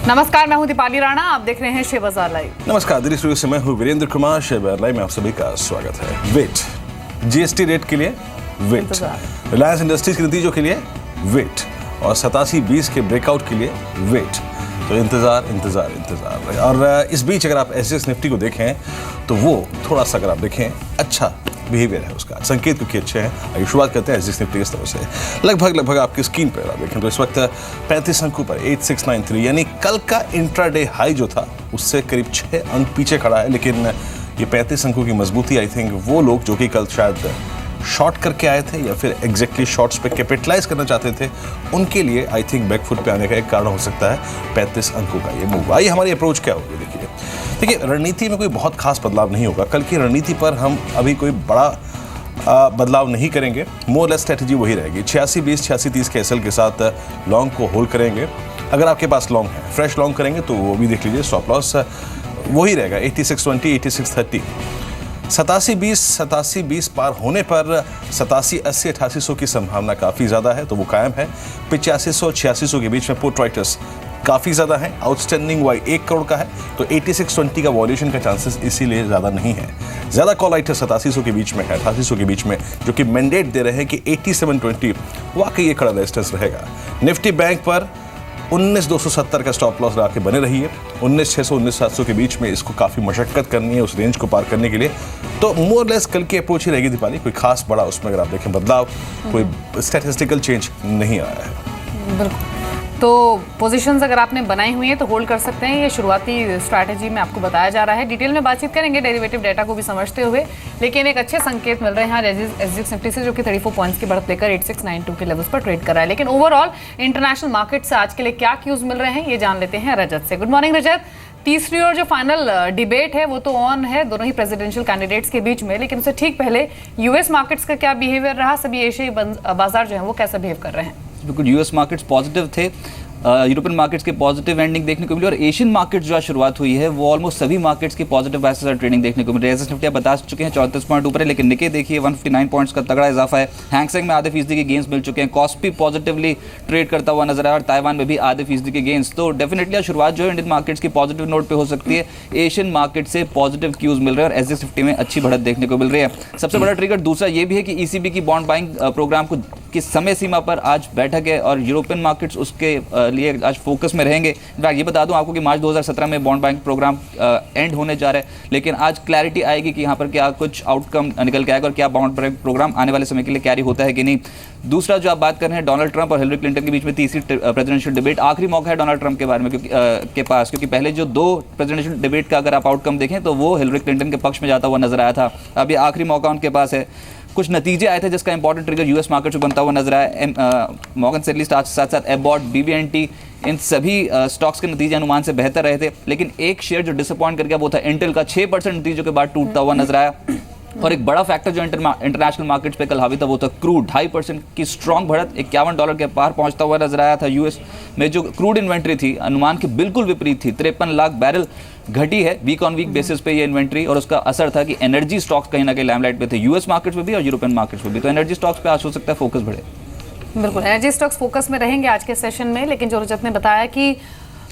नमस्कार, मैं हूं दीपाली राणा। आप देख रहे हैं शेयर बाजार लाइव। नमस्कार, दिल्ली स्टूडियो से मैं हूं वीरेंद्र कुमार। शेयर बाजार लाइव में आप सभी का स्वागत है। वेट, जीएसटी रेट के लिए वेट, रिलायंस इंडस्ट्रीज के नतीजों के लिए वेट और 87-20 के ब्रेकआउट के लिए वेट। तो इंतजार। और इस बीच अगर आप एसएक्स निफ्टी को देखें तो वो थोड़ा सा, अगर आप देखें, अच्छा बिहेवियर है उसका, संकेत क्योंकि अच्छे हैं। आइए शुरुआत करते हैं एसएक्स निफ्टी की तरफ से। लगभग आपकी स्क्रीन पर आप देखें तो इस वक्त 35 अंकों पर 8693, यानी कल का इंट्राडे हाई जो था उससे करीब 6 अंक पीछे खड़ा है। लेकिन ये 35 अंकों की मजबूती, आई थिंक वो लोग जो कि कल शायद शॉर्ट करके आए थे या फिर एग्जैक्टली शॉर्ट्स पे कैपिटलाइज करना चाहते थे, उनके लिए आई थिंक बैकफुट पे आने का एक कारण हो सकता है 35 अंकों का ये मूव। आइए हमारी अप्रोच क्या होगी। देखिए, रणनीति में कोई बहुत खास बदलाव नहीं होगा। कल की रणनीति पर हम अभी कोई बड़ा बदलाव नहीं करेंगे। मोर लेस स्ट्रेटजी वही रहेगी। 86-20, 86-30 के एसएल के साथ लॉन्ग को होल्ड करेंगे। अगर आपके पास लॉन्ग है, फ्रेश लॉन्ग करेंगे तो वो भी देख लीजिए। स्टॉप लॉस वही रहेगा 8620, 8630। 87-20 पार होने पर 87-80, 8800 की संभावना काफ़ी ज़्यादा है, तो वो कायम है। 8500, 8600 के बीच में पुट राइटर्स काफ़ी ज़्यादा है। आउटस्टैंडिंग वाई 1 करोड़ का है, तो 8620 का वॉल्यूशन का चांसेस इसीलिए ज़्यादा नहीं है। ज़्यादा कॉल राइटर्स 8700 के बीच में है, 8800 के बीच में, जो कि मैंडेट दे रहे हैं कि 8720 वाकई ये कड़ा रेजिस्टेंस रहेगा। निफ्टी बैंक पर 19,270 का स्टॉप लॉस लगा के बने रहिए। 19,600, 19,700 के बीच में इसको काफ़ी मशक्कत करनी है उस रेंज को पार करने के लिए। तो मोर लेस कल की अप्रोच ही रहेगी दीपाली। कोई खास बड़ा उसमें अगर आप देखें बदलाव, कोई स्टैटिस्टिकल चेंज नहीं आया है। बिल्कुल। तो पोजीशंस अगर आपने बनाई हुई हैं तो होल्ड कर सकते हैं। ये शुरुआती स्ट्रैटेजी में आपको बताया जा रहा है। डिटेल में बातचीत करेंगे डेरिवेटिव डेटा को भी समझते हुए, लेकिन एक अच्छे संकेत मिल रहे हैं एसएक्स निफ्टी से, जो कि 34 पॉइंट्स की बढ़त लेकर 8692 के लेवल्स पर ट्रेड कर रहा है। लेकिन ओवरऑल इंटरनेशनल मार्केट से आज के लिए क्या क्यूज मिल रहे हैं, ये जान लेते हैं रजत से। गुड मॉर्निंग रजत। तीसरी और जो फाइनल डिबेट है वो तो ऑन है दोनों ही प्रेसिडेंशियल कैंडिडेट्स के बीच में, लेकिन उससे ठीक पहले यूएस मार्केट्स का क्या बिहेवियर रहा, सभी एशियाई बाजार जो है वो कैसा बिहेव कर रहे हैं? बिल्कुल, यूएस मार्केट्स पॉजिटिव थे, यूरोपियन मार्केट्स के पॉजिटिव एंडिंग देखने को मिली, और एशियन मार्केट्स जो आज शुरुआत हुई है वो ऑलमोस्ट सभी मार्केट्स की पॉजिटिव बायस और ट्रेडिंग देखने को मिली। एसएक्स निफ्टी आप बता चुके हैं 34 पॉइंट ऊपर है, लेकिन निके देखिए 159 पॉइंट्स का तगड़ा इजाफा है। हैंगसेंग में आधे फीसदी के गेंस मिल चुके हैं। कॉस्पी पॉजिटिवली ट्रेड करता हुआ नजर आया और ताइवान में भी आधे फीसदी के गेंस। तो डेफिनेटली शुरुआत जो है इंडियन मार्केट्स की पॉजिटिव नोट पे हो सकती है। एशियन मार्केट से पॉजिटिव क्यूज मिल रहे हैं और एसएक्स निफ्टी में अच्छी बढ़त देखने को मिल रही है। सबसे बड़ा ट्रिगर दूसरा ये भी है कि ईसीबी की बॉन्ड बाइंग प्रोग्राम को किस समय सीमा पर आज बैठक है और यूरोपियन मार्केट्स उसके लिए आज फोकस में रहेंगे। इनफैक्ट ये बता दूं आपको कि मार्च 2017 में बॉन्ड बैंक प्रोग्राम एंड होने जा रहा है, लेकिन आज क्लैरिटी आएगी कि यहाँ पर क्या कुछ आउटकम निकल के आएगा और क्या बॉन्ड बैंक प्रोग्राम आने वाले समय के लिए कैरी होता है कि नहीं। दूसरा जो आप बात कर रहे हैं डोनाल्ड ट्रंप और हिलरी क्लिंटन के बीच में तीसरी प्रेसिडेंशियल डिबेट, आखिरी मौका है डोनाल्ड ट्रंप के बारे में क्योंकि पहले जो 2 प्रेसिडेंशियल डिबेट का अगर आप आउटकम देखें तो वो हिलरी क्लिंटन के पक्ष में जाता हुआ नजर आया था। अब ये आखिरी मौका उनके पास है। कुछ नतीजे आए थे जिसका इंपॉर्टेंट ट्रिगर यूएस मार्केट से बनता हुआ नजर आया। मॉर्गन स्टैनली साथ साथ एबॉट, बीबीएनटी, इन सभी स्टॉक्स के नतीजे अनुमान से बेहतर रहे थे, लेकिन एक शेयर जो डिसअपॉइंट कर गया वो था इंटेल का। 6% नतीजों के बाद टूटता हुआ नजर आया। और एक बड़ा फैक्टर जो इंटरनेशनल मार्केट्स पे कल हावी था वो था क्रूड। 2.5% की स्ट्रॉन्ग बढ़त, $51 के पार पहुंचता हुआ नजर आया था। यूएस में जो क्रूड इन्वेंट्री थी अनुमान के बिल्कुल विपरीत थी, 53 लाख बैरल घटी है वीक ऑन वीक बेसिस पे ये इन्वेंट्री, और उसका असर था कि एनर्जी स्टॉक्स कहीं ना कहीं लाइमलाइट पे थे, यूएस मार्केट्स में भी और यूरोपियन मार्केट्स में भी। तो एनर्जी स्टॉक्स पे आज हो सकता है फोकस बढ़े। बिल्कुल, एनर्जी स्टॉक्स फोकस में रहेंगे आज के सेशन में। लेकिन जो रजत ने बताया कि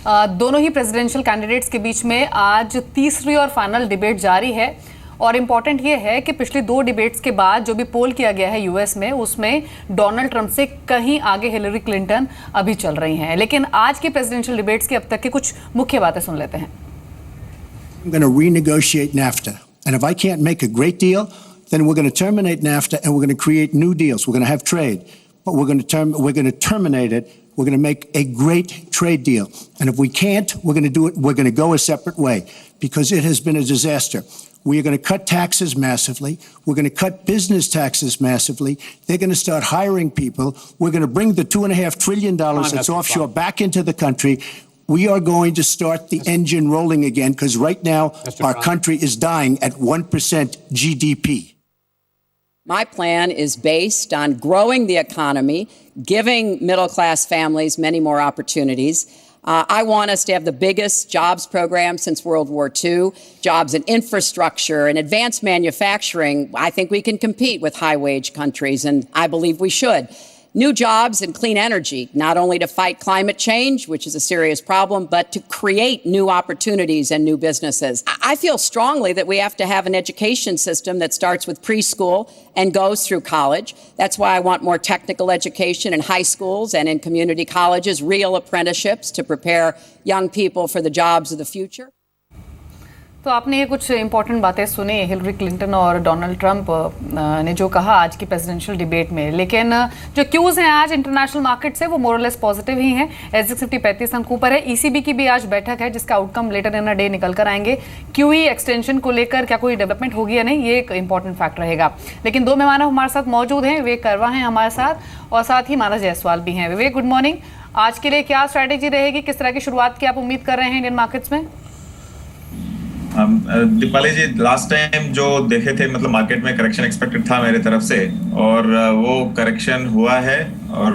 दोनों ही प्रेसिडेंशियल कैंडिडेट्स के बीच में आज तीसरी और फाइनल डिबेट जारी है, और इम्पॉर्टेंट ये है कि पिछली 2 डिबेट्स के बाद जो भी पोल किया गया है यूएस में, उसमें डोनाल्ड ट्रंप से कहीं आगे हिलरी क्लिंटन अभी चल रही हैं। लेकिन आज की प्रेसिडेंशियल डिबेट्स की अब तक की कुछ मुख्य बातें सुन लेते हैं। I'm going to renegotiate NAFTA. And if I can't make a great deal, then we're going to terminate NAFTA and we're going to create new deals. We're going to have trade, but we're going to terminate it. We're going to make a great trade deal. And if we can't, we're going to do it. We're going to go a separate way because it has been a disaster. We are going to cut taxes massively. We're going to cut business taxes massively. They're going to start hiring people. We're going to bring the $2.5 trillion that's offshore back into the country. We are going to start the engine rolling again because right now our country is dying at 1% GDP. My plan is based on growing the economy, giving middle-class families many more opportunities. I want us to have the biggest jobs program since World War II, jobs in infrastructure and advanced manufacturing. I think we can compete with high-wage countries, and I believe we should. new jobs and clean energy, not only to fight climate change, which is a serious problem, but to create new opportunities and new businesses. I feel strongly that we have to have an education system that starts with preschool and goes through college. That's why I want more technical education in high schools and in community colleges, real apprenticeships to prepare young people for the jobs of the future. तो आपने ये कुछ important बातें सुनी Hillary Clinton और Donald Trump ने जो कहा आज की प्रेसिडेंशियल डिबेट में, लेकिन जो क्यूज हैं आज इंटरनेशनल मार्केट से वो मोरलेस पॉजिटिव ही हैं। एसजेक्स निफ्टी 35 अंक ऊपर है। ईसीबी की भी आज बैठक है जिसका outcome later in a day निकल कर आएंगे। क्यूई एक्सटेंशन को लेकर क्या कोई डेवलपमेंट होगी या नहीं, ये एक इंपॉर्टेंट फैक्ट रहेगा। लेकिन दो मेहमान हमारे साथ मौजूद हैं, विवेक करवा हैं हमारे साथ और साथ ही मानस जायसवाल भी हैं। विवेक, गुड मॉर्निंग। आज के लिए क्या स्ट्रैटेजी रहेगी, किस तरह की शुरुआत की आप उम्मीद कर रहे हैं इंडियन मार्केट्स में? दीपाली जी, लास्ट टाइम जो देखे थे, मतलब मार्केट में करेक्शन एक्सपेक्टेड था मेरे तरफ से, और वो करेक्शन हुआ है। और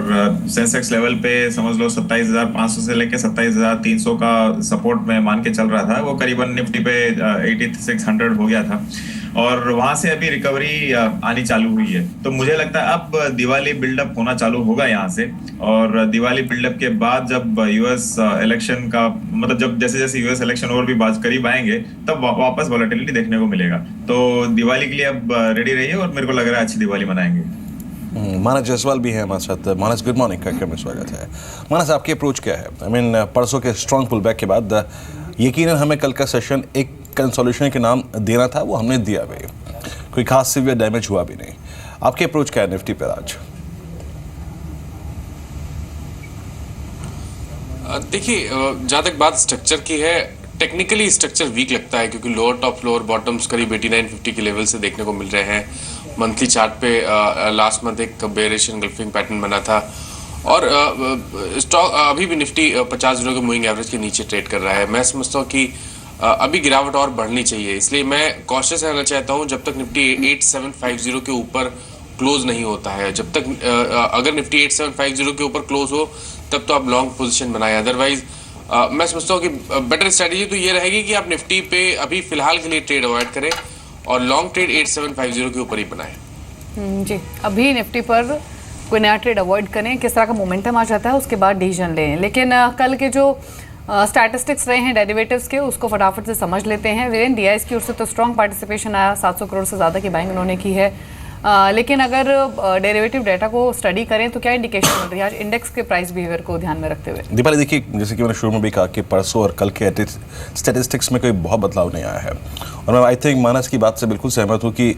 सेंसेक्स लेवल पे समझ लो 27,500 से लेके 27,300 का सपोर्ट में मान के चल रहा था। वो करीबन निफ्टी पे 8600 हो गया था और वहां से अभी रिकवरी आनी चालू हुई है। तो मुझे लगता है अब दिवाली बिल्डअप होना चालू होगा यहाँ से, और दिवाली बिल्डअप के बाद जब यूएस इलेक्शन का, मतलब जब जैसे जैसे यूएस इलेक्शन और भी बात करीब आएंगे तब वापस वॉलेटिलिटी देखने को मिलेगा। तो दिवाली के लिए अब रेडी रहिए और मेरे को लग रहा है अच्छी दिवाली मनाएंगे। मानस जायसवाल भी है हमारे साथ। मानस, गुड मॉर्निंग, कार्यक्रम में स्वागत है। मानस, आपकी अप्रोच क्या है? आई मीन परसों के स्ट्रॉन्ग पुल बैक के बाद यकीनन हमें कल का सेशन एक कंसोलिडेशन के नाम देना था, वो हमने दिया भी, कोई खास सीवियर डैमेज हुआ भी नहीं। आपकी अप्रोच क्या है निफ्टी पर आज? देखिए, जहाँ तक बात स्ट्रक्चर की है, टेक्निकली स्ट्रक्चर वीक लगता है क्योंकि लोअर टॉप लोअर बॉटम्स करीब 8950 के लेवल से देखने को मिल रहे हैं। मंथली चार्ट पे लास्ट मंथ एक बेरिश एंगल्फिंग पैटर्न बना था और स्टॉक अभी भी निफ्टी 50 दिनों के मूविंग एवरेज के नीचे ट्रेड कर रहा है। मैं समझता हूँ कि अभी गिरावट और बढ़नी चाहिए, इसलिए मैं कॉशियस रहना चाहता हूँ जब तक निफ्टी 8750 के ऊपर क्लोज नहीं होता है। जब तक अगर निफ्टी 8750 के ऊपर क्लोज हो तब तो आप लॉन्ग पोजीशन बनाएं, अदरवाइज मैं समझता हूँ कि बेटर स्ट्रेटजी तो ये रहेगी कि आप निफ्टी पे अभी फिलहाल के लिए ट्रेड अवॉइड करें और लॉन्ग ट्रेड 8750 के ऊपर ही बनाएं। जी, अभी निफ्टी पर कोई नया ट्रेड अवॉइड करें, किस तरह का मोमेंटम आ जाता है उसके बाद डिसीजन लें। लेकिन कल के जो स्टैटिस्टिक्स रहे हैं डेरिवेटिव्स के, उसको फटाफट से समझ लेते हैं। वीरेन, डीआईएस की ओर से तो स्ट्रॉन्ग पार्टिसिपेशन आया, 700 करोड़ से ज़्यादा की बाइंग उन्होंने की है। लेकिन अगर डेरिवेटिव डाटा को स्टडी करें तो क्या इंडिकेशन मिल रही है आज इंडेक्स के प्राइस बिहेवियर को ध्यान में रखते हुए? दीपाली, देखिए, जैसे कि मैंने शुरू में भी कहा कि परसों और कल के स्टैटिस्टिक्स में कोई बहुत बदलाव नहीं आया है, और मैं आई थिंक मानस की बात से बिल्कुल सहमत हूँ कि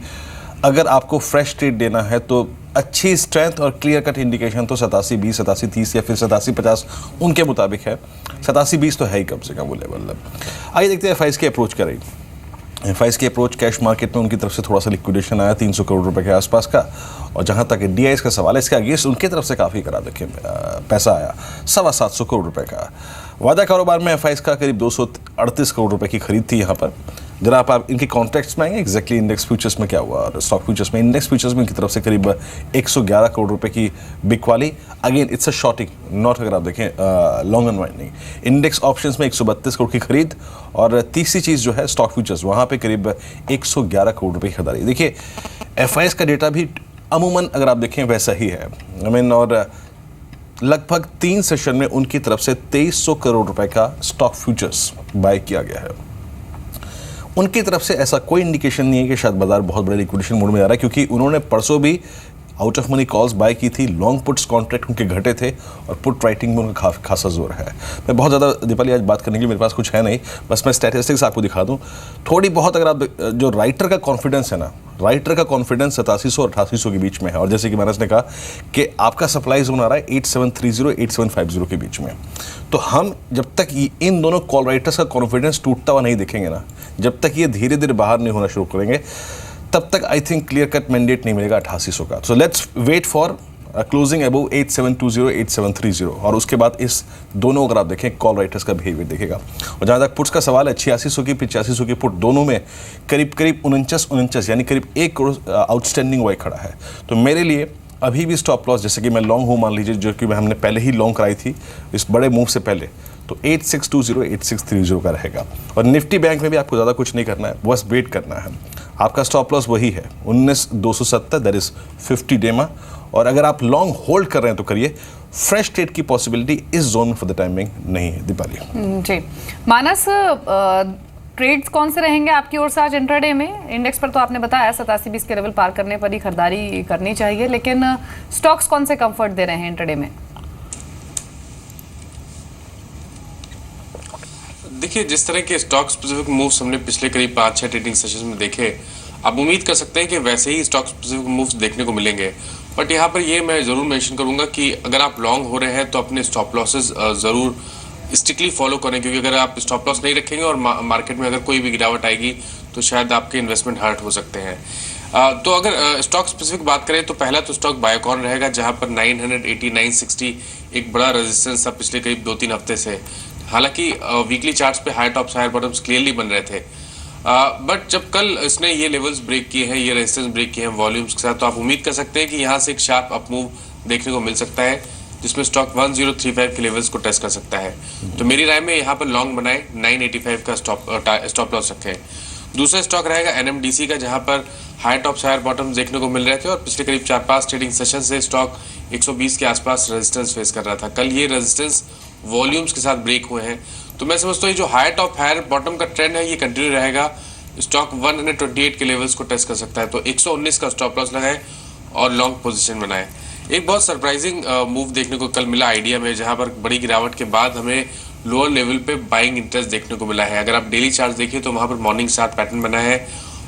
अगर आपको फ्रेश ट्रेड देना है तो अच्छी स्ट्रेंथ और क्लियर कट इंडिकेशन तो 87-20, 87-30 या फिर 87-50 उनके मुताबिक है। 87-20 तो है ही कम से कम वो लेवल। आइए देखते हैं एफआईज की अप्रोच क्या रही। एफआईज की अप्रोच, कैश मार्केट में उनकी तरफ से थोड़ा सा लिक्विडेशन आया 300 करोड़ रुपए के आसपास का, और जहां तक डीआईएस का सवाल है, इसके अगेंस्ट उनकी तरफ से काफ़ी करा देखिए पैसा आया 725 करोड़ रुपए का। वादा कारोबार में एफआईज का करीब 238 करोड़ रुपए की खरीद थी यहाँ पर। जरा आप इनके कॉन्ट्रैक्ट्स में आएंगे, एग्जैक्टली इंडेक्स फ्यूचर्स में क्या हुआ और स्टॉक फ्यूचर्स में। इंडेक्स फ्यूचर्स में इनकी तरफ से करीब 111 करोड़ रुपए की बिक वाली। Again it's a shorting, not, अगर आप देखें लॉन्ग अनवाइंडिंग। इंडेक्स ऑप्शंस में 132 करोड़ की खरीद, और तीसरी चीज़ जो है स्टॉक फ्यूचर्स, वहाँ पे करीब 111 करोड़ रुपए की खरीदारी। देखिए, एफआईएस का डेटा भी अमूमन अगर आप देखें वैसा ही है। आई मीन, और लगभग 3 सेशन में उनकी तरफ से 2300 करोड़ रुपए का स्टॉक फ्यूचर्स बाय किया गया है। उनकी तरफ से ऐसा कोई इंडिकेशन नहीं है कि शायद बाजार बहुत बड़े लिक्विडेशन मोड में आ रहा है, क्योंकि उन्होंने परसों भी out of money calls buy की थी। लॉन्ग पुट्स कॉन्ट्रैक्ट उनके घटे थे और पुट राइटिंग में उनका खासा जोर है। मैं बहुत ज़्यादा दीपाली आज बात करने के लिए मेरे पास कुछ है नहीं, बस मैं स्टैटिस्टिक्स आपको दिखा दूं थोड़ी बहुत। अगर आप जो राइटर का कॉन्फिडेंस है ना, राइटर का कॉन्फिडेंस 8700 और 8800 के बीच में है, और जैसे कि मानस ने कहा कि आपका सप्लाई जोन आ रहा है 8730 8750 के बीच में। तो हम जब तक इन दोनों कॉल राइटर्स का कॉन्फिडेंस टूटता हुआ नहीं दिखेंगे ना, जब तक ये धीरे धीरे बाहर नहीं होना शुरू करेंगे, तब तक I think clear cut mandate नहीं मिलेगा 8800 का। So let's wait for closing above 8720 8730, और उसके बाद इस दोनों अगर आप देखें कॉल राइटर्स का बिहेवियर देखेगा। और जहाँ तक पुट्स का सवाल है, 8600 की 8500 की पुट दोनों में करीब 49 यानी करीब 1 करोड़ आउटस्टैंडिंग वाई खड़ा है। तो मेरे लिए अभी भी स्टॉप लॉस, जैसे कि मैं लॉन्ग हूँ मान लीजिए, जो कि हमने पहले ही लॉन्ग कराई थी इस बड़े मूव से पहले, तो 8620 8630 का रहेगा। और निफ्टी बैंक में भी आपको ज़्यादा कुछ नहीं करना है, बस वेट करना है। आपका स्टॉप लॉस वही है 19270, दैट इज 50 डेमा, और अगर आप लॉन्ग होल्ड कर रहे हैं तो करिए, फ्रेश ट्रेड की पॉसिबिलिटी इस जोन में फॉर द टाइमिंग नहीं है। दीपाली जी, मानस ट्रेड्स कौन से रहेंगे आपकी ओर से आज इंट्राडे में? इंडेक्स पर तो आपने बताया 87-20 के लेवल पार करने पर ही खरीदारी करनी चाहिए, लेकिन स्टॉक्स कौन से कंफर्ट दे रहे हैं इंट्राडे में? देखिए, जिस तरह के स्टॉक स्पेसिफिक मूव्स हमने पिछले करीब 5-6 ट्रेडिंग सेशंस में देखे, आप उम्मीद कर सकते हैं कि वैसे ही स्टॉक स्पेसिफिक मूव्स देखने को मिलेंगे। बट यहाँ पर ये मैं ज़रूर मेंशन करूँगा कि अगर आप लॉन्ग हो रहे हैं तो अपने स्टॉप लॉसेस ज़रूर स्ट्रिक्टली फॉलो करें, क्योंकि अगर आप स्टॉप लॉस नहीं रखेंगे और मार्केट में अगर कोई भी गिरावट आएगी तो शायद आपके इन्वेस्टमेंट हर्ट हो सकते हैं। तो अगर स्टॉक स्पेसिफिक बात करें तो पहला तो स्टॉक बायोकॉन रहेगा, जहाँ पर 980, 960 एक बड़ा रेजिस्टेंस था पिछले करीब 2-3 हफ्ते से। हालांकि वीकली चार्ट्स पे high tops higher bottoms clearly बन रहे थे, बट जब कल इसने ये लेवल्स ब्रेक किए हैं, ये रेजिस्टेंस ब्रेक किए हैं वॉल्यूम्स के साथ, तो आप उम्मीद कर सकते हैं कि यहाँ से एक शार्प अप मूव देखने को मिल सकता है, जिसमें स्टॉक 1035 के लेवल्स को टेस्ट कर सकता है। तो मेरी राय में यहाँ पर लॉन्ग बनाए, 985 का स्टॉप लॉस रखें। दूसरा स्टॉक रहेगा NMDC का, जहाँ पर हाई टॉप्स हायर बॉटम्स देखने को मिल रहे थे और पिछले करीब 4-5 ट्रेडिंग सेशन से स्टॉक 120 के आसपास रेजिस्टेंस फेस कर रहा था। कल ये रेजिस्टेंस वॉल्यूम्स के साथ ब्रेक हुए हैं, तो मैं समझता हूँ जो हाई टॉप हायर बॉटम का ट्रेंड है ये कंटिन्यू रहेगा। स्टॉक 128 के लेवल्स को टेस्ट कर सकता है, तो 119 का स्टॉप लॉस लगाएं और लॉन्ग पोजीशन बनाएं। एक बहुत सरप्राइजिंग मूव देखने को कल मिला आइडिया में, जहां पर बड़ी गिरावट के बाद हमें लोअर लेवल पे बाइंग इंटरेस्ट देखने को मिला है। अगर आप डेली चार्ट देखिए तो वहां पर मॉर्निंग स्टार पैटर्न बना है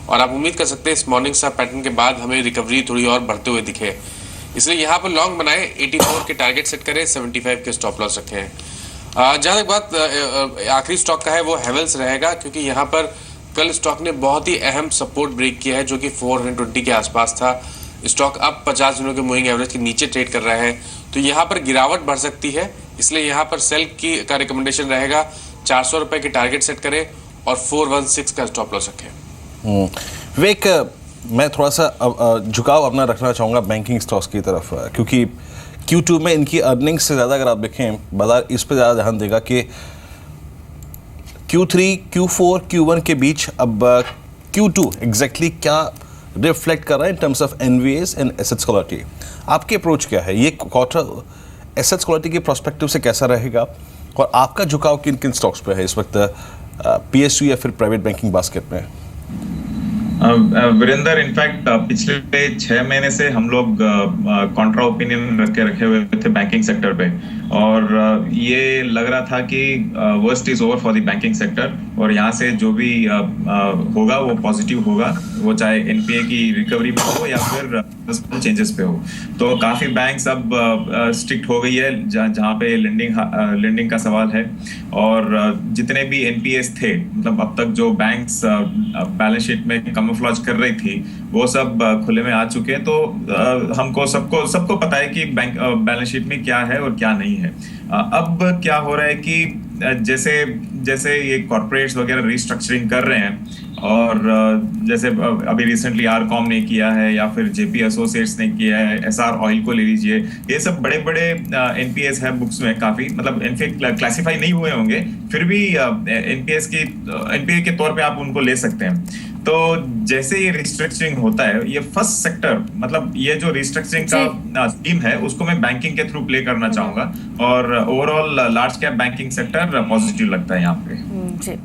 और आप उम्मीद कर सकते हैं इस मॉर्निंग स्टार पैटर्न के बाद हमें रिकवरी थोड़ी और बढ़ते हुए दिखे, इसलिए यहाँ पर लॉन्ग बनाए, 84 के टारगेट सेट करें, 75 के स्टॉप लॉस रखें। जहाँ तक बात आखिरी स्टॉक का है वो हेवल्स रहेगा, क्योंकि यहाँ पर कल स्टॉक ने बहुत ही अहम सपोर्ट ब्रेक किया है जो कि 420 के आसपास था। स्टॉक अब 50 दिनों के मूविंग एवरेज के नीचे ट्रेड कर रहा है, तो यहाँ पर गिरावट बढ़ सकती है, इसलिए यहाँ पर सेल का रिकमेंडेशन रहेगा। 400 रुपए के टारगेट सेट करें और 416 का स्टॉप लॉस रखें। विवेक, मैं थोड़ा सा झुकाव अपना रखना चाहूँगा बैंकिंग स्टॉक्स की तरफ, क्योंकि Q2 में इनकी अर्निंग्स से ज़्यादा अगर आप देखें, बाजार इस पर ज़्यादा ध्यान देगा कि Q3, Q4, Q1 के बीच अब Q2 एग्जैक्टली क्या रिफ्लेक्ट कर रहा है in terms of NVAs and assets quality. आपकी अप्रोच क्या है? ये क्वार्टर एसेट्स क्वालिटी के प्रोस्पेक्टिव से कैसा रहेगा और आपका झुकाव किन किन स्टॉक्स पे है इस वक्त, PSU या फिर प्राइवेट बैंकिंग बास्केट में? वीरेंद्र, इनफैक्ट पिछले 6 महीने से हम लोग कॉन्ट्रा ओपिनियन रखे हुए थे बैंकिंग सेक्टर पे, और ये लग रहा था कि worst is over for the banking sector, और यहाँ से जो भी होगा वो पॉजिटिव होगा, वो चाहे NPA की रिकवरी में हो या फिर चेंजेस पे हो। तो काफी बैंक्स अब स्ट्रिक्ट हो गई है जहाँ पे लेंडिंग का सवाल है, और जितने भी NPAs थे, मतलब अब तक जो बैंक्स बैलेंस शीट में कैमोफ्लेज कर रही थी, वो सब खुले में आ चुके हैं। तो हमको सबको पता है कि बैंक बैलेंस शीट में क्या है और क्या नहीं है। अब क्या हो रहा है कि जैसे ये कॉर्पोरेट्स वगैरह रिस्ट्रक्चरिंग कर रहे हैं, और जैसे अभी रिसेंटली आरकॉम ने किया है या फिर JP एसोसिएट्स ने किया है, SR ऑयल को ले लीजिए, ये सब बड़े बड़े NPAs है बुक्स में काफी, मतलब इनफैक्ट क्लासिफाई नहीं हुए होंगे, फिर भी NPA के तौर पे आप उनको ले सकते हैं। तो जैसे ये रिस्ट्रक्चरिंग होता है, ये फर्स्ट सेक्टर, मतलब ये जो रिस्ट्रक्चरिंग का स्कीम है उसको मैं बैंकिंग के थ्रू प्ले करना चाहूंगा, और overall large cap banking sector positive लगता है यहाँ पे। जी।